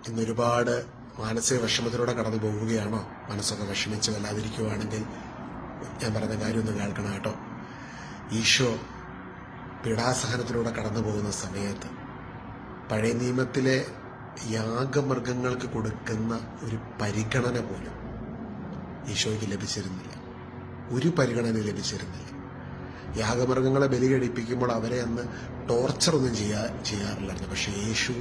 ഇന്നൊരുപാട് മാനസിക വിഷമത്തിലൂടെ കടന്നു പോവുകയാണോ? മനസ്സൊക്കെ വിഷമിച്ച് വല്ലാതിരിക്കുകയാണെങ്കിൽ ഞാൻ പറയുന്ന കാര്യം ഒന്ന് കേൾക്കണം കേട്ടോ. ഈശോ പീഡാസഹനത്തിലൂടെ കടന്നു പോകുന്ന സമയത്ത് പഴയ നിയമത്തിലെ യാഗമൃഗങ്ങൾക്ക് കൊടുക്കുന്ന ഒരു പരിഗണന പോലും ഈശോയ്ക്ക് ലഭിച്ചിരുന്നില്ല. ഒരു പരിഗണന ലഭിച്ചിരുന്നില്ല. യാഗമൃഗങ്ങളെ ബലി കഴിപ്പിക്കുമ്പോൾ അവരെ അന്ന് ടോർച്ചറൊന്നും ചെയ്യാറില്ലായിരുന്നു. പക്ഷെ യേശു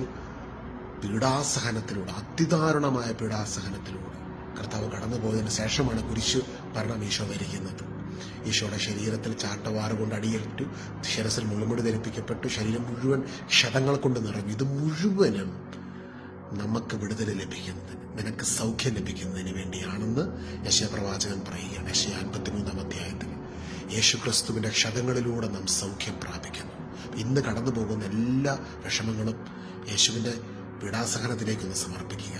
പീഡാസഹനത്തിലൂടെ, അതിദാരുണമായ പീഡാസഹനത്തിലൂടെ കർത്താവ് കടന്നു പോയതിനു ശേഷമാണ് കുരിശു മരണം ഈശോ വരിക്കുന്നത്. ഈശോയുടെ ശരീരത്തിൽ ചാട്ടവാറ് കൊണ്ട് അടിയേറ്റു, ശിരസിൽ മുള്ളുമുടി ധരിപ്പിക്കപ്പെട്ടു, ശരീരം മുഴുവൻ ക്ഷതങ്ങൾ കൊണ്ട് നിറഞ്ഞു. ഇത് മുഴുവനും നമുക്ക് വിടുതൽ ലഭിക്കുന്നതിന്, നിനക്ക് സൗഖ്യം ലഭിക്കുന്നതിന് വേണ്ടിയാണെന്ന് യെശയ്യാ പ്രവാചകൻ പറയുകയാണ്. യെശയ്യാ 53-ാം അധ്യായത്തിൽ യേശു ക്രിസ്തുവിന്റെ ക്ഷതങ്ങളിലൂടെ നാം സൗഖ്യം പ്രാപിക്കുന്നു. ഇന്ന് കടന്നു പോകുന്ന എല്ലാ വിഷമങ്ങളും യേശുവിന്റെ പീഡാസഹനത്തിലേക്കൊന്ന് സമർപ്പിക്കുക.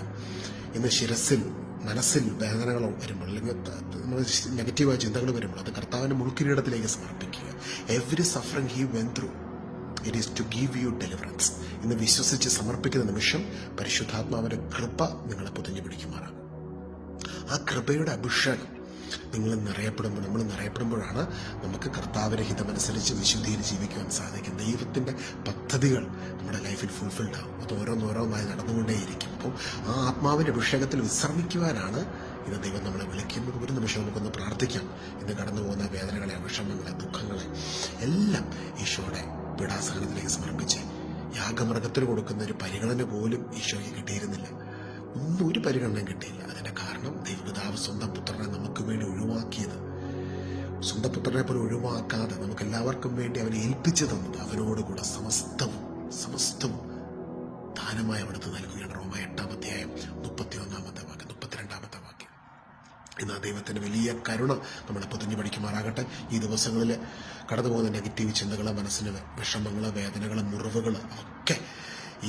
ഇന്ന് ശിരസിൽ, മനസ്സിൽ വേദനകൾ വരുമ്പോൾ, അല്ലെങ്കിൽ നെഗറ്റീവായ ചിന്തകൾ വരുമ്പോൾ അത് കർത്താവിന്റെ മുൾക്കിരീടത്തിലേക്ക് സമർപ്പിക്കുക. Every suffering he went through, it is to give you deliverance. ഇന്ന് വിശ്വസിച്ച് സമർപ്പിക്കുന്ന നിമിഷം പരിശുദ്ധാത്മാവിന്റെ കൃപ നിങ്ങളെ പൊതിഞ്ഞു പിടിക്കുമാറാകും. ആ കൃപയുടെ അഭിഷേകം നിങ്ങൾ നിറയപ്പെടുമ്പോഴാണ് നമുക്ക് കർത്താവിന്റെ ഹിതമനുസരിച്ച് വിശുദ്ധിയിൽ ജീവിക്കുവാൻ സാധിക്കും. ദൈവത്തിന്റെ പദ്ധതികൾ നമ്മുടെ ലൈഫിൽ ഫുൾഫിൽഡ് ആവും. അത് ഓരോന്നോരോന്നായി നടന്നുകൊണ്ടേയിരിക്കും. അപ്പം ആ ആത്മാവിന്റെ അഭിഷേകത്തിൽ വിശ്രമിക്കുവാനാണ് ഇന്ന് ദൈവം നമ്മളെ വിളിക്കുന്നത്. ഒരു നിമിഷം നമുക്കൊന്ന് പ്രാർത്ഥിക്കാം. ഇന്ന് കടന്നു പോകുന്ന വേദനകളെ, വിഷമങ്ങളെ, ദുഃഖങ്ങളെ എല്ലാം ഈശോയുടെ പീഡാസഹനത്തിലേക്ക് സമർപ്പിച്ച്, യാഗമൃഗത്തിന് കൊടുക്കുന്ന ഒരു പരിഗണന പോലും ഈശോയ്ക്ക് കിട്ടിയിരുന്നില്ല. ഒരു പരിഗണനയും കിട്ടിയില്ല. അതിന്റെ കാരണം ദൈവപിതാവ് സ്വന്തം പുത്രനെ നമുക്ക് വേണ്ടി ഒഴിവാക്കിയത്, സ്വന്തം പുത്രനെ പോലും ഒഴിവാക്കാതെ നമുക്ക് എല്ലാവർക്കും വേണ്ടി അവനെ ഏൽപ്പിച്ചു തന്നത്, അവനോടുകൂടെ സമസ്തവും ദാനമായി അവിടുത്തെ നൽകുകയാണ്. റോമ 8-ാം അധ്യായം 31-ാമത്തെ വാക്യം, 32-ാമത്തെ വാക്യം. ഇന്ന് ദൈവത്തിന്റെ വലിയ കരുണ നമ്മളെ പൊതിഞ്ഞു പഠിക്കുമാറാകട്ടെ. ഈ ദിവസങ്ങളിൽ കടന്നു പോകുന്ന നെഗറ്റീവ് ചിന്തകള്, മനസ്സിന് വിഷമങ്ങള്, വേദനകള്, മുറിവുകള് ഒക്കെ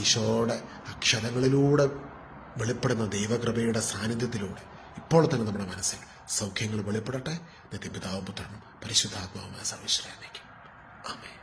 ഈശോയുടെ അക്ഷരങ്ങളിലൂടെ വെളിപ്പെടുന്ന ദൈവകൃപയുടെ സാന്നിധ്യത്തിലൂടെ ഇപ്പോൾ തന്നെ നമ്മുടെ മനസ്സിൽ സൗഖ്യങ്ങൾ വെളിപ്പെടട്ടെ. നിത്യപിതാവും പുത്രനും പരിശുദ്ധാത്മാവുമായ സർവ്വേശ്വരൻ. ആമേൻ.